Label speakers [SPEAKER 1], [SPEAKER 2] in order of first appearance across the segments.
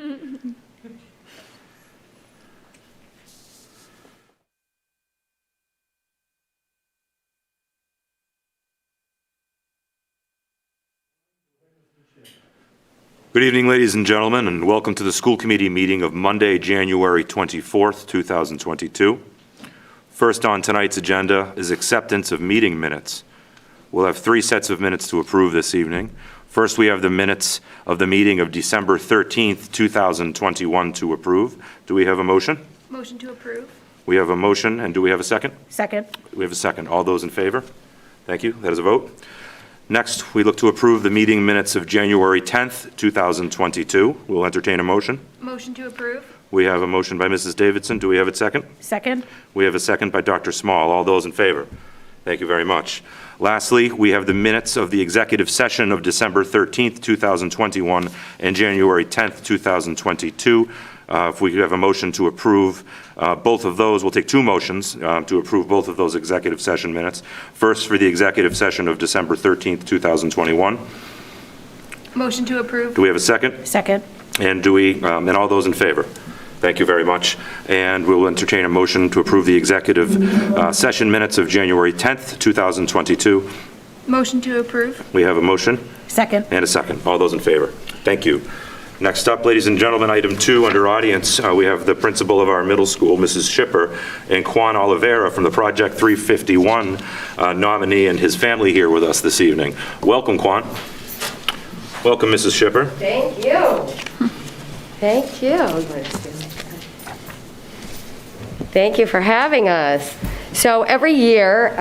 [SPEAKER 1] Good evening, ladies and gentlemen, and welcome to the school committee meeting of Monday, January 24th, 2022. First on tonight's agenda is acceptance of meeting minutes. We'll have 3 sets of minutes to approve this evening. First, we have the minutes of the meeting of December 13th, 2021 to approve. Do we have a motion?
[SPEAKER 2] Motion to approve.
[SPEAKER 1] We have a motion, and do we have a second?
[SPEAKER 2] Second.
[SPEAKER 1] We have a second. All those in favor? Thank you. That is a vote. Next, we look to approve the meeting minutes of January 10th, 2022. We'll entertain a motion.
[SPEAKER 2] Motion to approve.
[SPEAKER 1] We have a motion by Mrs. Davidson. Do we have a second?
[SPEAKER 2] Second.
[SPEAKER 1] We have a second by Dr. Small. All those in favor? Thank you very much. Lastly, we have the minutes of the executive session of December 13th, 2021 and January 10th, 2022. If we could have a motion to approve both of those, we'll take 2 motions to approve both of those executive session minutes. First, for the executive session of December 13th, 2021.
[SPEAKER 2] Motion to approve.
[SPEAKER 1] Do we have a second?
[SPEAKER 2] Second.
[SPEAKER 1] And do we, and all those in favor? Thank you very much. And we'll entertain a motion to approve the executive session minutes of January 10th, 2022.
[SPEAKER 2] Motion to approve.
[SPEAKER 1] We have a motion.
[SPEAKER 2] Second.
[SPEAKER 1] And a second. All those in favor? Thank you. Next up, ladies and gentlemen, item 2 under audience, we have the principal of our middle school, Mrs. Shipper, and Juan Oliveira from the Project 351 nominee and his family here with us this evening. Welcome, Juan. Welcome, Mrs. Shipper.
[SPEAKER 3] Thank you. Thank you. Thank you for having us. So every year,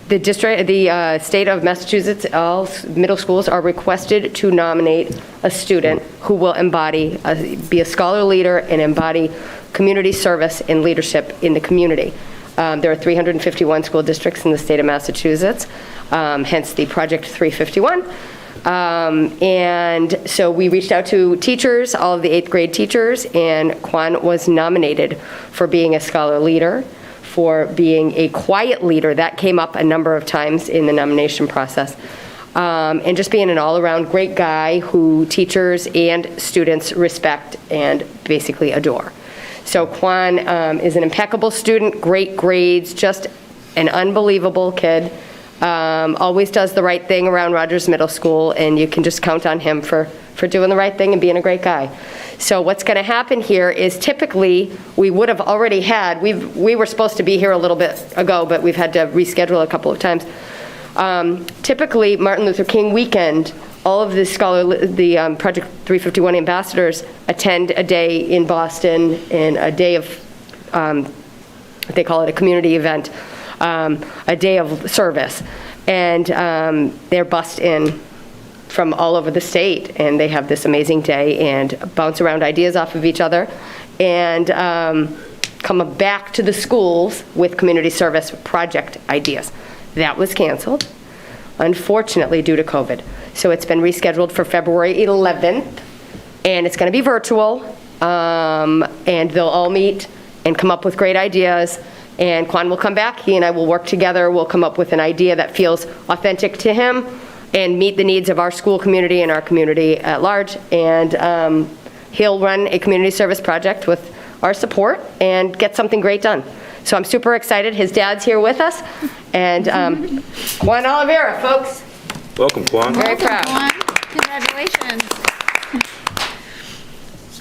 [SPEAKER 3] the state of Massachusetts, all middle schools are requested to nominate a student who will be a scholar leader and embody community service and leadership in the community. There are 351 school districts in the state of Massachusetts, hence the Project 351. And so we reached out to teachers, all of the 8th grade teachers, and Juan was nominated for being a scholar leader, for being a quiet leader. That came up a number of times in the nomination process. And just being an all-around great guy who teachers and students respect and basically adore. So Juan is an impeccable student, great grades, just an unbelievable kid. Always does the right thing around Rogers Middle School, and you can just count on him for doing the right thing and being a great guy. So what's going to happen here is typically we would have already had, we were supposed to be here a little bit ago, but we've had to reschedule a couple of times. Typically, Martin Luther King weekend, all of the Project 351 ambassadors attend a day in Boston and a day of, they call it a community event, a day of service. And they're bussed in from all over the state, and they have this amazing day and bounce around ideas off of each other and come back to the schools with community service project ideas. That was canceled, unfortunately, due to COVID. So it's been rescheduled for February 11th, and it's going to be virtual, and they'll all meet and come up with great ideas. And Juan will come back, he and I will work together, we'll come up with an idea that feels authentic to him and meet the needs of our school community and our community at large. And he'll run a community service project with our support and get something great done. So I'm super excited. His dad's here with us. And Juan Oliveira, folks.
[SPEAKER 1] Welcome, Juan.
[SPEAKER 3] Very proud.
[SPEAKER 2] Juan. Congratulations.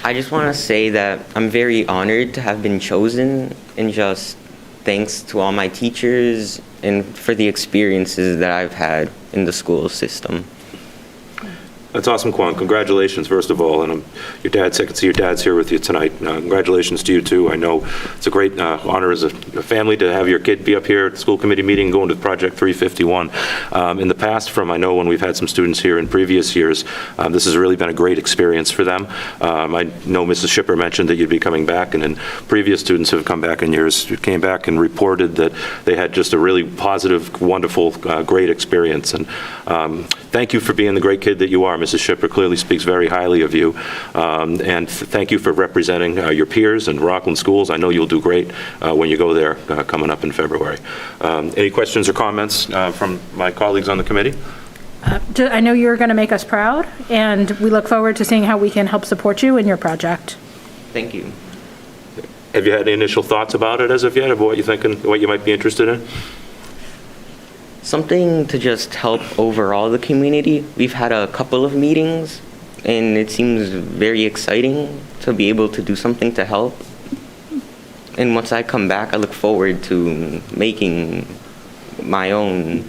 [SPEAKER 4] I just want to say that I'm very honored to have been chosen, and just thanks to all my teachers and for the experiences that I've had in the school system.
[SPEAKER 1] That's awesome, Juan. Congratulations, first of all. And your dad's, I can see your dad's here with you tonight. Congratulations to you, too. I know it's a great honor as a family to have your kid be up here at the school committee meeting going to Project 351. In the past, I know when we've had some students here in previous years, this has really been a great experience for them. I know Mrs. Shipper mentioned that you'd be coming back, and then previous students have come back in years, came back and reported that they had just a really positive, wonderful, great experience. And thank you for being the great kid that you are. Mrs. Shipper clearly speaks very highly of you. And thank you for representing your peers and Rockland schools. I know you'll do great when you go there coming up in February. Any questions or comments from my colleagues on the committee?
[SPEAKER 5] I know you're going to make us proud, and we look forward to seeing how we can help support you in your project.
[SPEAKER 4] Thank you.
[SPEAKER 1] Have you had any initial thoughts about it as of yet, of what you're thinking, what you might be interested in?
[SPEAKER 4] Something to just help overall the community. We've had a couple of meetings, and it seems very exciting to be able to do something to help. And once I come back, I look forward to making my own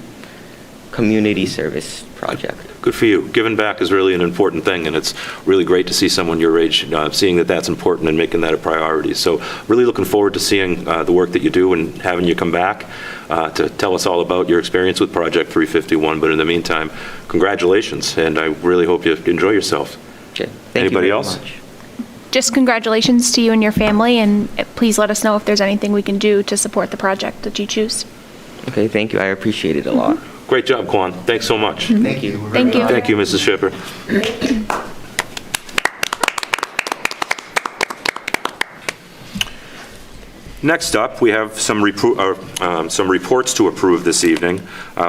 [SPEAKER 4] community service project.
[SPEAKER 1] Good for you. Giving back is really an important thing, and it's really great to see someone your age seeing that that's important and making that a priority. So really looking forward to seeing the work that you do and having you come back to tell us all about your experience with Project 351. But in the meantime, congratulations, and I really hope you enjoy yourself.
[SPEAKER 4] Okay. Thank
[SPEAKER 1] Anybody
[SPEAKER 4] you very
[SPEAKER 1] else?
[SPEAKER 4] much.
[SPEAKER 2] Just congratulations to you and your family, and please let us know if there's anything we can do to support the project that you choose.
[SPEAKER 4] Okay, thank you. I appreciate it a lot.
[SPEAKER 1] Great job, Quan. Thanks so much.
[SPEAKER 4] Thank you.
[SPEAKER 2] Thank you.
[SPEAKER 1] Thank you, Mrs. Shipper. Next up, we have some reports to approve this evening.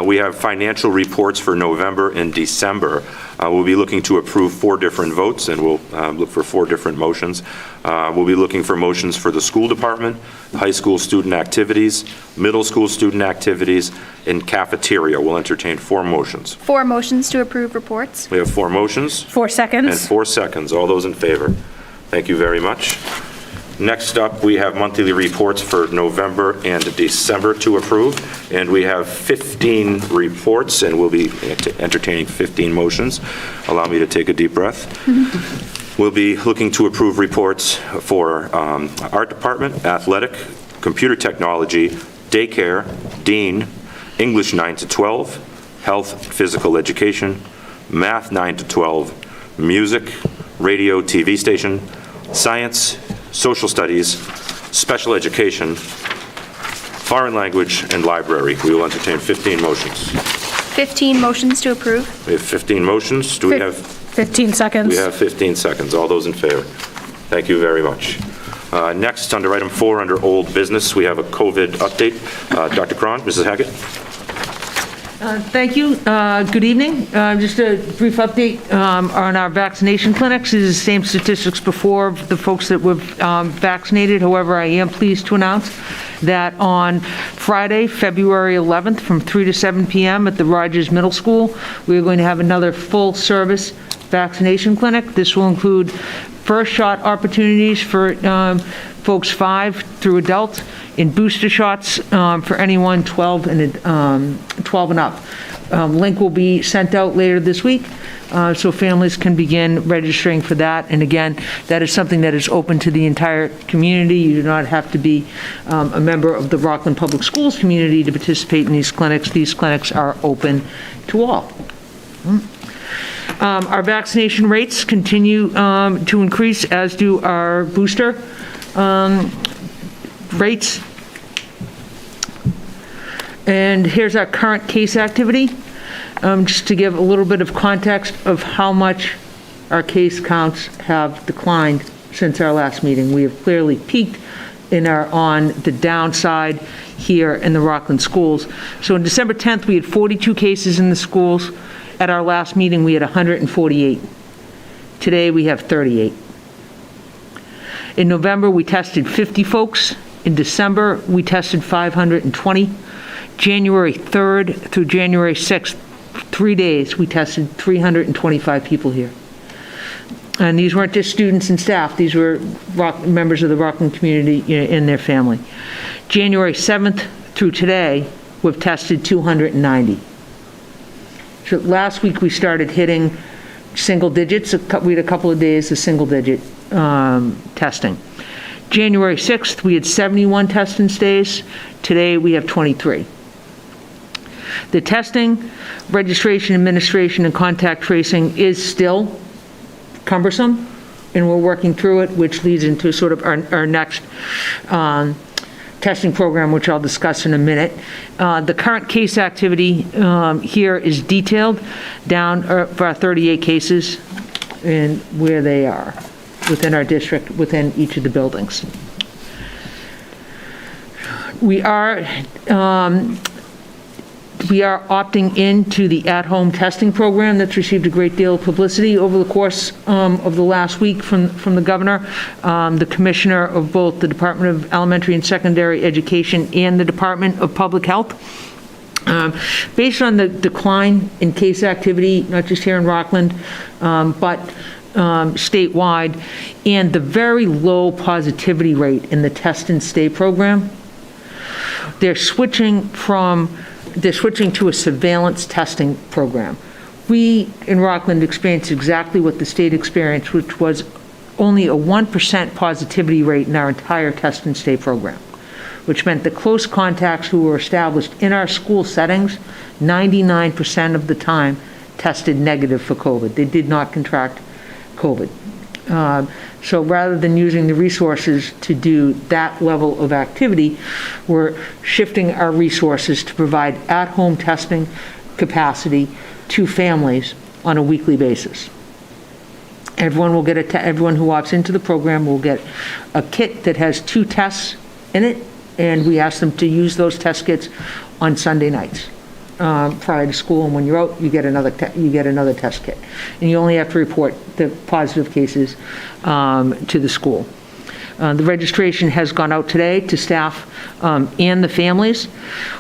[SPEAKER 1] We have financial reports for November and December. We'll be looking to approve 4 different votes, and we'll look for 4 different motions. We'll be looking for motions for the school department, high school student activities, middle school student activities, and cafeteria. We'll entertain 4 motions.
[SPEAKER 2] 4 motions to approve reports.
[SPEAKER 1] We have 4 motions.
[SPEAKER 5] 4 seconds.
[SPEAKER 1] And 4 seconds. All those in favor? Thank you very much. Next up, we have monthly reports for November and December to approve, and we have 15 reports, and we'll be entertaining 15 motions. Allow me to take a deep breath. We'll be looking to approve reports for art department, athletic, computer technology, daycare, dean, English 9 to 12, health, physical education, math 9 to 12, music, radio, TV station, science, social studies, special education, foreign language, and library. We will entertain 15 motions.
[SPEAKER 2] 15 motions to approve.
[SPEAKER 1] We have 15 motions. Do we have?
[SPEAKER 5] 15 seconds.
[SPEAKER 1] We have 15 seconds. All those in favor? Thank you very much. Next, under item 4, under old business, we have a COVID update. Dr. Cron, Mrs. Hackett?
[SPEAKER 6] Thank you. Good evening. Just a brief update on our vaccination clinics. This is the same statistics before the folks that were vaccinated. However, I am pleased to announce that on Friday, February 11th, from 3 to 7 p.m. at the Rogers Middle School, we are going to have another full-service vaccination clinic. This will include first shot opportunities for folks 5 through adult, and booster shots for anyone 12 and up. Link will be sent out later this week, so families can begin registering for that. And again, that is something that is open to the entire community. You do not have to be a member of the Rockland Public Schools community to participate in these clinics. These clinics are open to all. Our vaccination rates continue to increase, as do our booster rates. And here's our current case activity, just to give a little bit of context of how much our case counts have declined since our last meeting. We have clearly peaked and are on the downside here in the Rockland schools. So on December 10th, we had 42 cases in the schools. At our last meeting, we had 148. Today, we have 38. In November, we tested 50 folks. In December, we tested 520. January 3rd through January 6th, 3 days, we tested 325 people here. And these weren't just students and staff. These were members of the Rockland community and their family. January 7th through today, we've tested 290. So last week, we started hitting single digits. We had a couple of days of single-digit testing. January 6th, we had 71 testing days. Today, we have 23. The testing, registration, administration, and contact tracing is still cumbersome, and we're working through it, which leads into sort of our next testing program, which I'll discuss in a minute. The current case activity here is detailed down for our 38 cases and where they are within our district, within each of the buildings. We are We are opting into the at-home testing program that's received a great deal of publicity over the course of the last week from the governor, the commissioner of both the Department of Elementary and Secondary Education and the Department of Public Health. Based on the decline in case activity, not just here in Rockland, but statewide, and the very low positivity rate in the test and stay program, they're switching to a surveillance testing program. We in Rockland experienced exactly what the state experienced, which was only a 1% positivity rate in our entire test and stay program, which meant the close contacts who were established in our school settings, 99% of the time tested negative for COVID. They did not contract COVID. So rather than using the resources to do that level of activity, we're shifting our resources to provide at-home testing capacity to families on a weekly basis. Everyone will get everyone who opts into the program will get a kit that has 2 tests in it, and we ask them to use those test kits on Sunday nights prior to school, and when you're out, you get another test kit. And you only have to report the positive cases to the school. The registration has gone out today to staff and the families.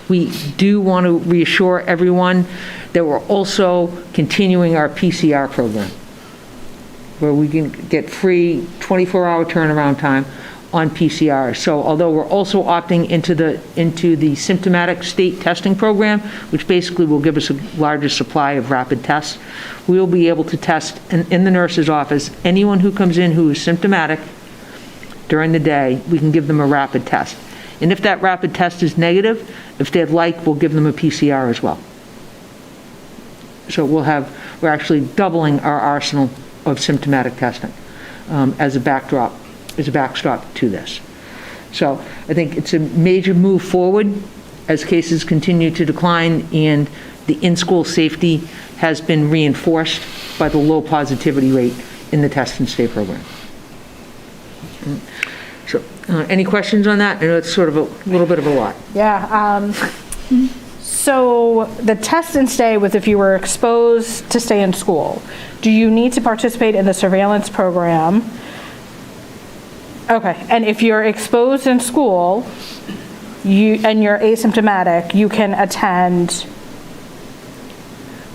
[SPEAKER 6] We do want to reassure everyone that we're also continuing our PCR program, where we can get free 24-hour turnaround time on PCR. So although we're also opting into the symptomatic state testing program, which basically will give us a larger supply of rapid tests, we will be able to test in the nurse's office anyone who comes in who is symptomatic during the day. We can give them a rapid test. And if that rapid test is negative, if they'd like, we'll give them a PCR as well. So we're actually doubling our arsenal of symptomatic testing as a backstop to this. So I think it's a major move forward as cases continue to decline, and the in-school safety has been reinforced by the low positivity rate in the test and stay program. So any questions on that? I know it's sort of a little bit of a lot.
[SPEAKER 5] Yeah. So the test and stay was if you were exposed to stay in school. Do you need to participate in the surveillance program? Okay, and if you're exposed in school, and you're asymptomatic, you can attend.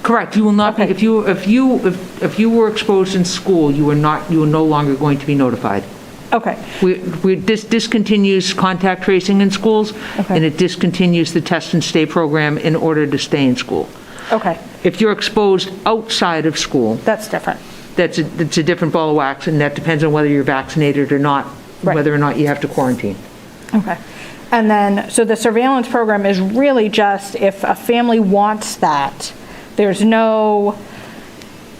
[SPEAKER 6] Correct. You will not be,
[SPEAKER 5] Okay.
[SPEAKER 6] if you were exposed in school, you are no longer going to be notified.
[SPEAKER 5] Okay,
[SPEAKER 6] This discontinues contact tracing in schools,
[SPEAKER 5] Okay.
[SPEAKER 6] and it discontinues the test and stay program in order to stay in school.
[SPEAKER 5] okay,
[SPEAKER 6] If you're exposed outside of school,
[SPEAKER 5] that's different.
[SPEAKER 6] that's a different ball of wax, and that depends on whether you're vaccinated or not,
[SPEAKER 5] Right.
[SPEAKER 6] whether or not you have to quarantine.
[SPEAKER 5] Okay. And then, so the surveillance program is really just if a family wants that, there's no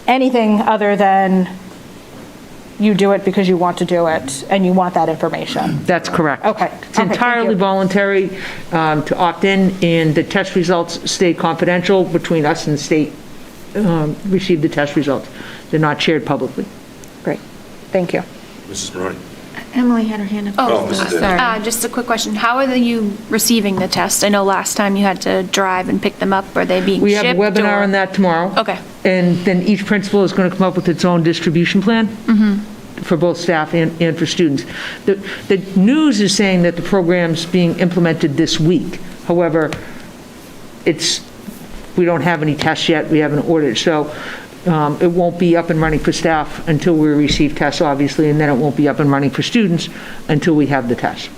[SPEAKER 5] anything other than you do it because you want to do it and you want that information.
[SPEAKER 6] That's correct.
[SPEAKER 5] Okay.
[SPEAKER 6] It's
[SPEAKER 5] Okay, thank
[SPEAKER 6] entirely
[SPEAKER 5] you.
[SPEAKER 6] voluntary to opt in, and the test results stay confidential between us and the state receive the test results. They're not shared publicly.
[SPEAKER 5] Great, thank you.
[SPEAKER 1] Mrs. Maroney?
[SPEAKER 7] Emily had her hand up.
[SPEAKER 1] Oh, Mrs. Daly.
[SPEAKER 7] Sorry.
[SPEAKER 2] Just a quick question. How are you receiving the test? I know last time you had to drive and pick them up. Are they being
[SPEAKER 6] We
[SPEAKER 2] shipped?
[SPEAKER 6] have a webinar
[SPEAKER 2] or-
[SPEAKER 6] on that tomorrow.
[SPEAKER 2] Okay.
[SPEAKER 6] And then each principal is going to come up with its own distribution plan for both staff and for students. The news is saying that the program's being implemented this week. However, we don't have any tests yet. We haven't ordered. So it won't be up and running for staff until we receive tests, obviously, and then it won't be up and running for students until we have the tests.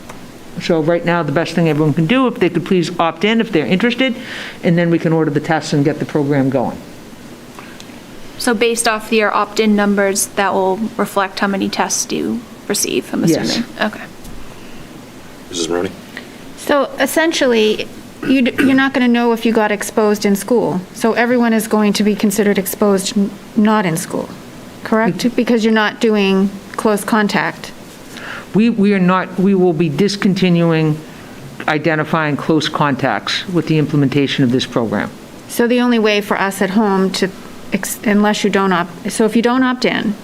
[SPEAKER 6] So right now, the best thing everyone can do, if they could please opt in if they're interested, and then we can order the tests and get the program going.
[SPEAKER 2] So based off your opt-in numbers, that will reflect how many tests you receive, I'm
[SPEAKER 6] Yes.
[SPEAKER 2] assuming? Okay.
[SPEAKER 1] Mrs. Maroney?
[SPEAKER 7] So essentially, you're not going to know if you got exposed in school. So everyone is going to be considered exposed not in school, correct? Because you're not doing close contact.
[SPEAKER 6] We will be discontinuing identifying close contacts with the implementation of this program.
[SPEAKER 7] So the only way for us at home to, unless you don't so if you don't opt in,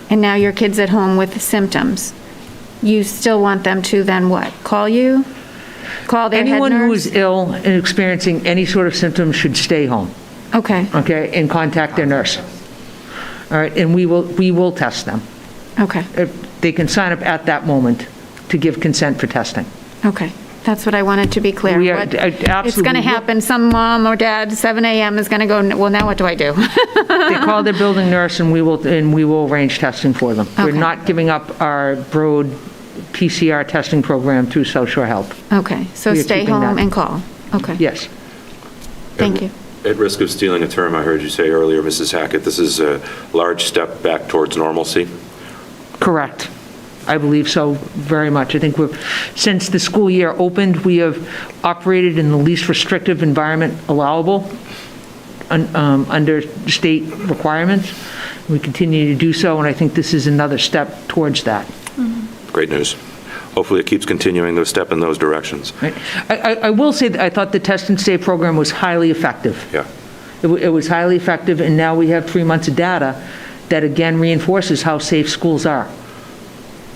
[SPEAKER 7] and now your kid's at home with symptoms, you still want them to then what? Call you? Call their head
[SPEAKER 6] Anyone who is
[SPEAKER 7] nurse?
[SPEAKER 6] ill and experiencing any sort of symptoms should stay home,
[SPEAKER 7] Okay,
[SPEAKER 6] okay, and contact their nurse. All right, and we will test them.
[SPEAKER 7] okay,
[SPEAKER 6] They can sign up at that moment to give consent for testing.
[SPEAKER 7] okay. That's what I wanted to be clear.
[SPEAKER 6] We are-
[SPEAKER 7] What-
[SPEAKER 6] absolutely.
[SPEAKER 7] It's going to happen. Some mom or dad, 7 a.m. is going to go, well, now what do I do?
[SPEAKER 6] They call their building nurse, and we will arrange testing for them. We're
[SPEAKER 7] Okay.
[SPEAKER 6] not giving up our broad PCR testing program through South Shore Health.
[SPEAKER 7] Okay, so
[SPEAKER 6] We are
[SPEAKER 7] stay
[SPEAKER 6] keeping
[SPEAKER 7] home
[SPEAKER 6] that.
[SPEAKER 7] and call. Okay.
[SPEAKER 6] Yes.
[SPEAKER 7] Thank you.
[SPEAKER 1] At risk of stealing a term I heard you say earlier, Mrs. Hackett, this is a large step back towards normalcy.
[SPEAKER 6] Correct. I believe so very much. I think since the school year opened, we have operated in the least restrictive environment allowable under state requirements. We continue to do so, and I think this is another step towards that.
[SPEAKER 1] Great news. Hopefully it keeps continuing to step in those directions.
[SPEAKER 6] Right. I will say that I thought the Test and Stay program was highly effective.
[SPEAKER 1] Yeah.
[SPEAKER 6] It was highly effective, and now we have 3 months of data that again reinforces how safe schools are.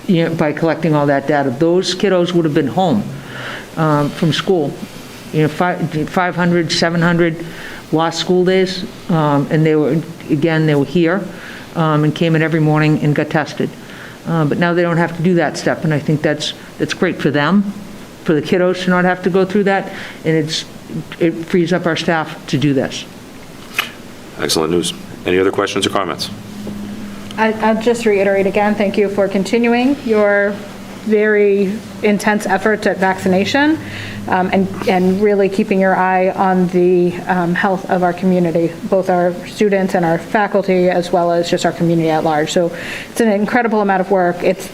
[SPEAKER 6] You know, by collecting all that data. Those kiddos would have been home from school. You know, 500, 700 lost school days, and they were here and came in every morning and got tested. But now they don't have to do that step, and I think that's great for them, for the kiddos to not have to go through that, and it frees up our staff to do this.
[SPEAKER 1] Excellent news. Any other questions or comments?
[SPEAKER 5] I'll just reiterate again, thank you for continuing your very intense efforts at vaccination and really keeping your eye on the health of our community, both our students and our faculty, as well as just our community at large. So it's an incredible amount of work. If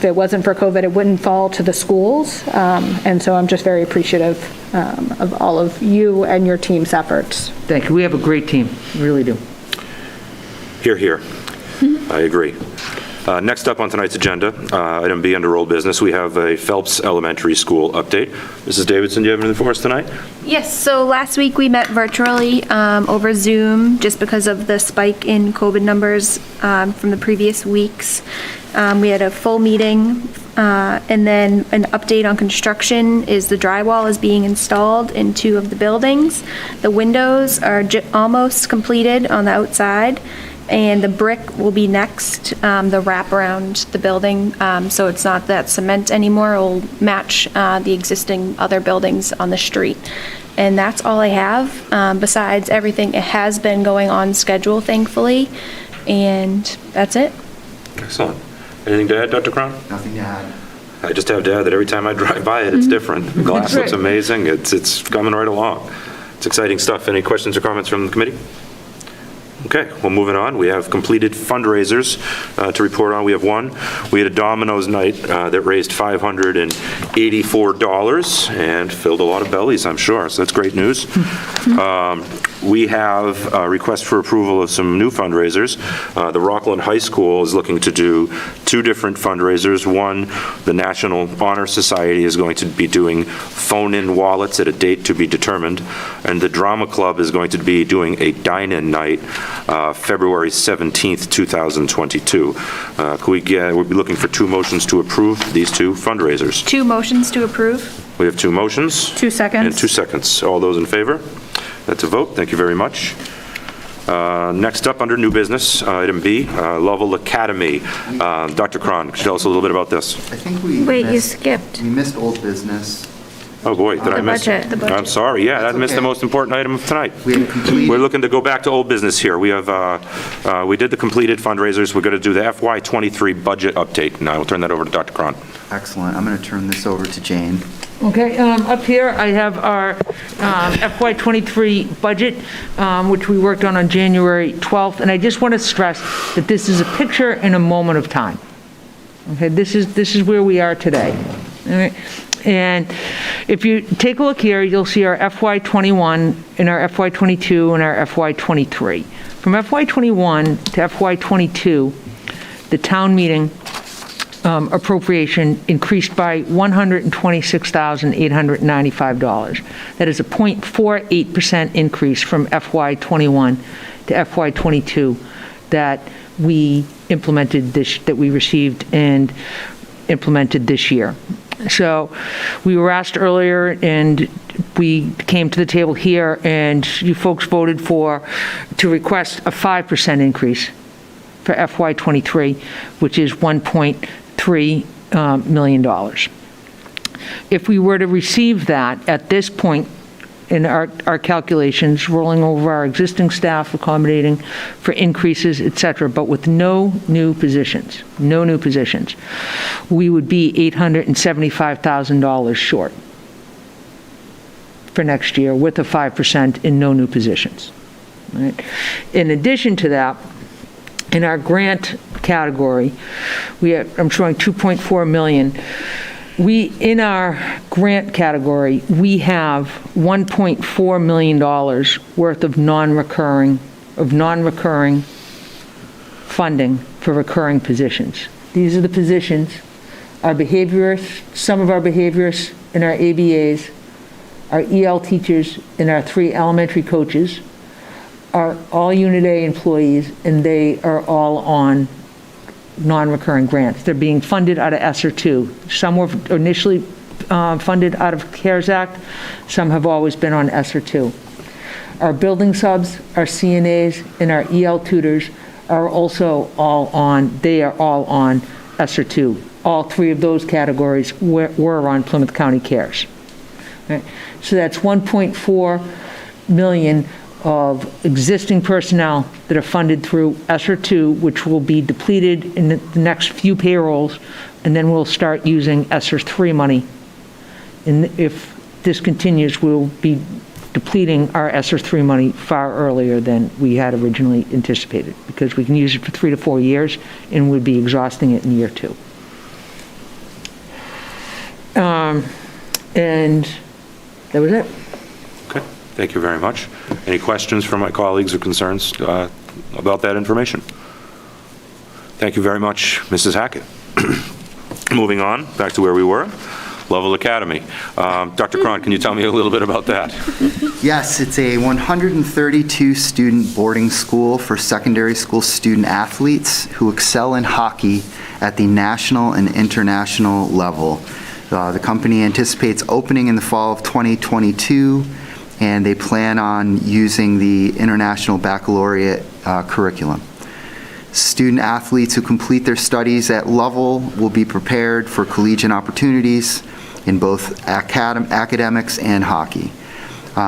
[SPEAKER 5] it wasn't for COVID, it wouldn't fall to the schools. And so I'm just very appreciative of all of you and your team's efforts.
[SPEAKER 6] Thank you. We have a great team, we really do.
[SPEAKER 1] Hear, hear. I agree. Next up on tonight's agenda, item B under old business, we have a Phelps Elementary School update. Mrs. Davidson, do you have anything for us tonight?
[SPEAKER 2] Yes, so last week we met virtually over Zoom just because of the spike in COVID numbers from the previous weeks. We had a full meeting, and then an update on construction is the drywall is being installed in 2 of the buildings. The windows are almost completed on the outside, and the brick will be next, the wrap around the building, so it's not that cement anymore. It will match the existing other buildings on the street. And that's all I have. Besides everything, it has been going on schedule, thankfully, and that's it.
[SPEAKER 1] Excellent. Anything to add, Dr. Cron?
[SPEAKER 8] Nothing to add.
[SPEAKER 1] I just have to add that every time I drive by it, it's different. The glass looks amazing. It's coming right along. It's exciting stuff. Any questions or comments from the committee? Okay, well, moving on, we have completed fundraisers to report on. We have one. We had a Domino's night that raised $584 and filled a lot of bellies, I'm sure, so that's great news. We have a request for approval of some new fundraisers. The Rockland High School is looking to do 2 different fundraisers. One, the National Honor Society is going to be doing phone-in wallets at a date to be determined, and the Drama Club is going to be doing a dine-in night February 17th, 2022. We'll be looking for 2 motions to approve these 2 fundraisers.
[SPEAKER 2] 2 motions to approve.
[SPEAKER 1] We have 2 motions.
[SPEAKER 5] 2 seconds.
[SPEAKER 1] And 2 seconds. All those in favor? That's a vote. Thank you very much. Next up, under new business, item B, Lovell Academy. Dr. Cron, could you tell us a little bit about this?
[SPEAKER 8] I think we
[SPEAKER 7] Wait, you
[SPEAKER 8] missed-
[SPEAKER 7] skipped.
[SPEAKER 8] We missed old business.
[SPEAKER 1] Oh, boy, did I miss?
[SPEAKER 7] budget. The budget.
[SPEAKER 1] I'm sorry, yeah, I
[SPEAKER 8] That's
[SPEAKER 1] missed the
[SPEAKER 8] okay.
[SPEAKER 1] most important item of tonight.
[SPEAKER 8] We had completed-
[SPEAKER 1] We're looking to go back to old business here. We have, we did the completed fundraisers. We're going to do the FY23 budget update. Now, I'll turn that over to Dr. Cron.
[SPEAKER 8] Excellent. I'm going to turn this over to Jane.
[SPEAKER 6] Okay, up here I have our FY23 budget, which we worked on January 12th, and I just want to stress that this is a picture in a moment of time. Okay, this is where we are today. All right? And if you take a look here, you'll see our FY21 and our FY22 and our FY23. From FY21 to FY22, the town meeting appropriation increased by $126,895. That is a 0.48% increase from FY21 to FY22 that we implemented that we received and implemented this year. So we were asked earlier, and we came to the table here, and you folks voted to request a 5% increase for FY '23, which is $1.3 million. If we were to receive that at this point in our calculations, rolling over our existing staff, accommodating for increases, et cetera, but with no new positions, we would be $875,000 short for next year with a 5% in no new positions. Right? In addition to that, in our grant category, I'm showing 2.4 million. In our grant category, we have $1.4 million worth of non-recurring funding for recurring positions. These are the positions, our behaviorists, some of our behaviorists and our ABAs, our EL teachers and our 3 elementary coaches are all Unit A employees, and they are all on non-recurring grants. They're being funded out of ESSER II. Some were initially funded out of CARES Act. Some have always been on ESSER II. Our building subs, our CNAs, and our EL tutors are also all on ESSER II. All 3 of those categories were on Plymouth County CARES. Right? So that's 1.4 million of existing personnel that are funded through ESSER II, which will be depleted in the next few payrolls, and then we'll start using ESSER III money. And if this continues, we'll be depleting our ESSER III money far earlier than we had originally anticipated, because we can use it for 3 to 4 years, and we'd be exhausting it in year 2. And that was it.
[SPEAKER 1] Okay, thank you very much. Any questions from my colleagues or concerns about that information? Thank you very much, Mrs. Hackett. Moving on, back to where we were, Lovell Academy. Dr. Cron, can you tell me a little bit about that?
[SPEAKER 8] Yes, it's a 132-student boarding school for secondary school student athletes who excel in hockey at the national and international level. The company anticipates opening in the fall of 2022, and they plan on using the International Baccalaureate curriculum. Student athletes who complete their studies at Lovell will be prepared for collegiate opportunities in both academics and hockey.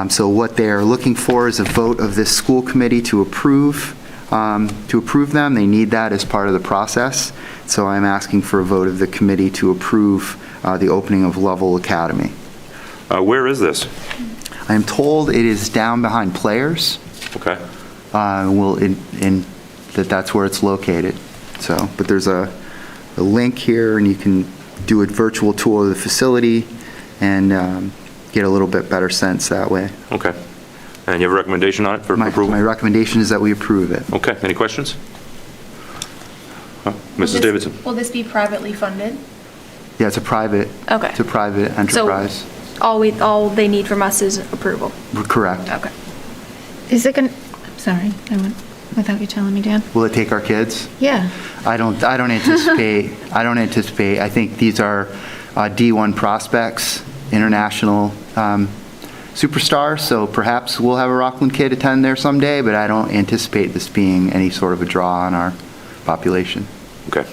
[SPEAKER 8] So what they're looking for is a vote of this school committee to approve them. They need that as part of the process. So I'm asking for a vote of the committee to approve the opening of Lovell Academy.
[SPEAKER 1] Where is this?
[SPEAKER 8] I am told it is down behind Players.
[SPEAKER 1] Okay.
[SPEAKER 8] That's where it's located. So, but there's a link here, and you can do a virtual tour of the facility and get a little bit better sense that way.
[SPEAKER 1] Okay. And you have a recommendation on it for approval?
[SPEAKER 8] My recommendation is that we approve it.
[SPEAKER 1] Okay. Any questions? Mrs. Davidson?
[SPEAKER 2] Will this be privately funded?
[SPEAKER 8] Yeah, it's a private.
[SPEAKER 2] Okay.
[SPEAKER 8] It's a private enterprise.
[SPEAKER 2] All they need from us is approval?
[SPEAKER 8] Correct.
[SPEAKER 2] Okay.
[SPEAKER 7] Is it going to, sorry, I went without you telling me, Dan.
[SPEAKER 8] Will it take our kids?
[SPEAKER 7] Yeah.
[SPEAKER 8] I don't anticipate. I think these are D1 prospects, international superstars, so perhaps we'll have a Rockland kid attend there someday, but I don't anticipate this being any sort of a draw on our population.
[SPEAKER 1] Okay.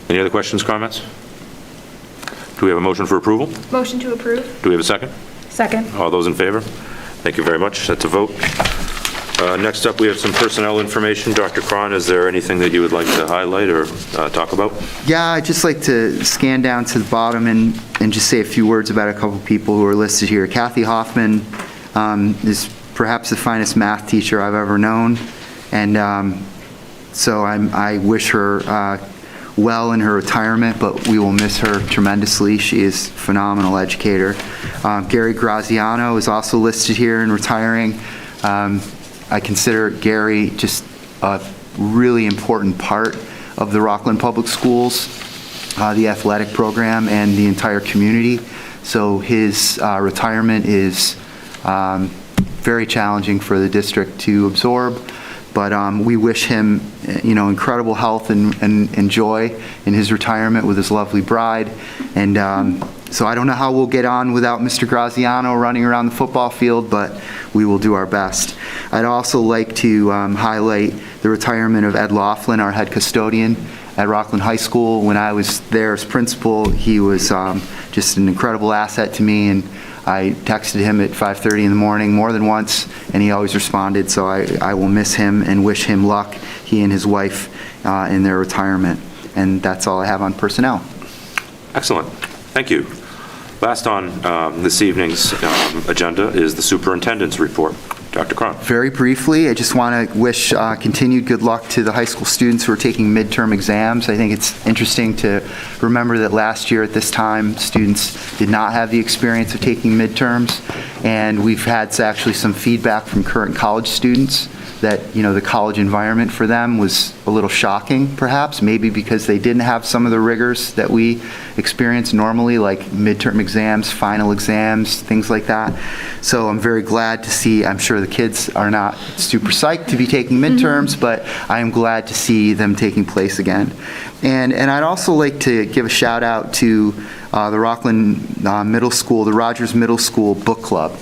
[SPEAKER 1] Any other questions, comments? Do we have a motion for approval?
[SPEAKER 2] Motion to approve?
[SPEAKER 1] Do we have a second?
[SPEAKER 5] Second.
[SPEAKER 1] All those in favor? Thank you very much. That's a vote. Next up, we have some personnel information. Dr. Cron, is there anything that you would like to highlight or talk about?
[SPEAKER 8] Yeah, I'd just like to scan down to the bottom and just say a few words about a couple people who are listed here. Kathy Hoffman is perhaps the finest math teacher I've ever known, and so I wish her well in her retirement, but we will miss her tremendously. She is a phenomenal educator. Gary Graziano is also listed here and retiring. I consider Gary just a really important part of the Rockland Public Schools, the athletic program, and the entire community. So his retirement is very challenging for the district to absorb. But we wish him, incredible health and joy in his retirement with his lovely bride. And so I don't know how we'll get on without Mr. Graziano running around the football field, but we will do our best. I'd also like to highlight the retirement of Ed Laughlin, our head custodian at Rockland High School. When I was there as principal, he was just an incredible asset to me, and I texted him at 5:30 in the morning more than once, and he always responded, so I will miss him and wish him luck, he and his wife, in their retirement. And that's all I have on personnel.
[SPEAKER 1] Excellent. Thank you. Last on this evening's agenda is the superintendent's report. Dr. Cron.
[SPEAKER 8] Very briefly, I just want to wish continued good luck to the high school students who are taking midterm exams. I think it's interesting to remember that last year at this time, students did not have the experience of taking midterms, and we've had actually some feedback from current college students that, the college environment for them was a little shocking, perhaps, maybe because they didn't have some of the rigors that we experience normally, like midterm exams, final exams, things like that. So I'm very glad to see, I'm sure the kids are not super psyched to be taking midterms, but I am glad to see them taking place again. And I'd also like to give a shout out to the Rockland Middle School, the Rogers Middle School Book Club.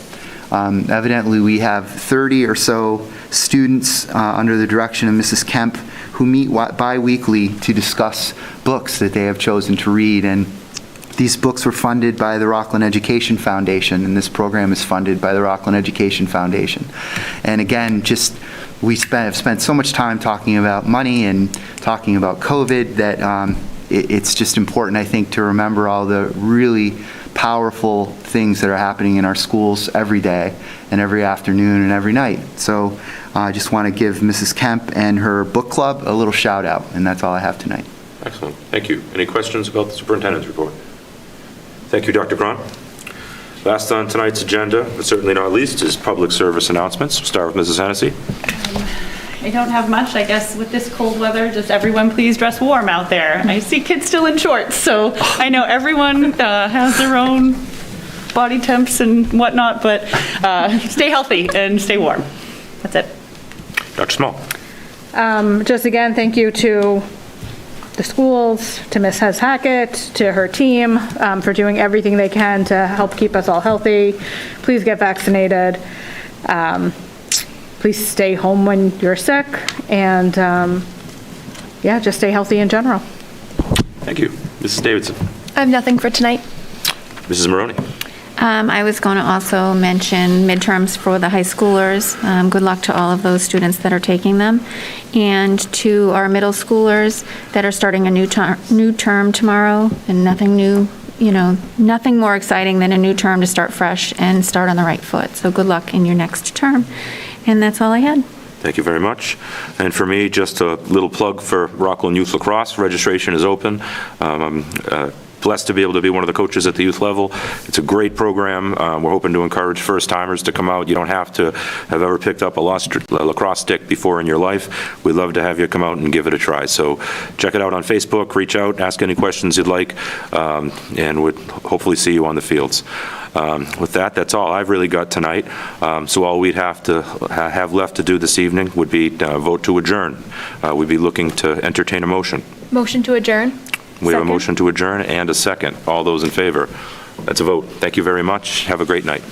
[SPEAKER 8] Evidently, we have 30 or so students under the direction of Mrs. Kemp who meet bi-weekly to discuss books that they have chosen to read. And these books were funded by the Rockland Education Foundation, and this program is funded by the Rockland Education Foundation. And again, we have spent so much time talking about money and talking about COVID that it's just important, I think, to remember all the really powerful things that are happening in our schools every day and every afternoon and every night. So I just want to give Mrs. Kemp and her book club a little shout out, and that's all I have tonight.
[SPEAKER 1] Excellent. Thank you. Any questions about the superintendent's report? Thank you, Dr. Cron. Last on tonight's agenda, but certainly not least, is public service announcements. We'll start with Mrs. Hennessy.
[SPEAKER 9] I don't have much, I guess, with this cold weather. Just everyone please dress warm out there. I see kids still in shorts, so I know everyone has their own body temps and whatnot, but stay healthy and stay warm. That's it.
[SPEAKER 1] Dr. Small.
[SPEAKER 5] Just again, thank you to the schools, to Ms. Hes Hackett, to her team for doing everything they can to help keep us all healthy. Please get vaccinated. Please stay home when you're sick, and just stay healthy in general.
[SPEAKER 1] Thank you. Mrs. Davidson.
[SPEAKER 2] I have nothing for tonight.
[SPEAKER 1] Mrs. Maroney.
[SPEAKER 7] I was going to also mention midterms for the high schoolers. Good luck to all of those students that are taking them. And to our middle schoolers that are starting a new term tomorrow, and nothing new, nothing more exciting than a new term to start fresh and start on the right foot. So good luck in your next term. And that's all I had.
[SPEAKER 1] Thank you very much. And for me, just a little plug for Rockland Youth Lacrosse. Registration is open. I'm blessed to be able to be one of the coaches at the youth level. It's a great program. We're hoping to encourage first-timers to come out. You don't have to have ever picked up a lacrosse stick before in your life. We'd love to have you come out and give it a try. So check it out on Facebook, reach out, ask any questions you'd like, and we'd hopefully see you on the fields. With that, that's all I've really got tonight. So all we'd have to have left to do this evening would be vote to adjourn. We'd be looking to entertain a motion.
[SPEAKER 2] Motion to adjourn.
[SPEAKER 1] We have a motion to adjourn and a second. All those in favor? That's a vote. Thank you very much. Have a great night.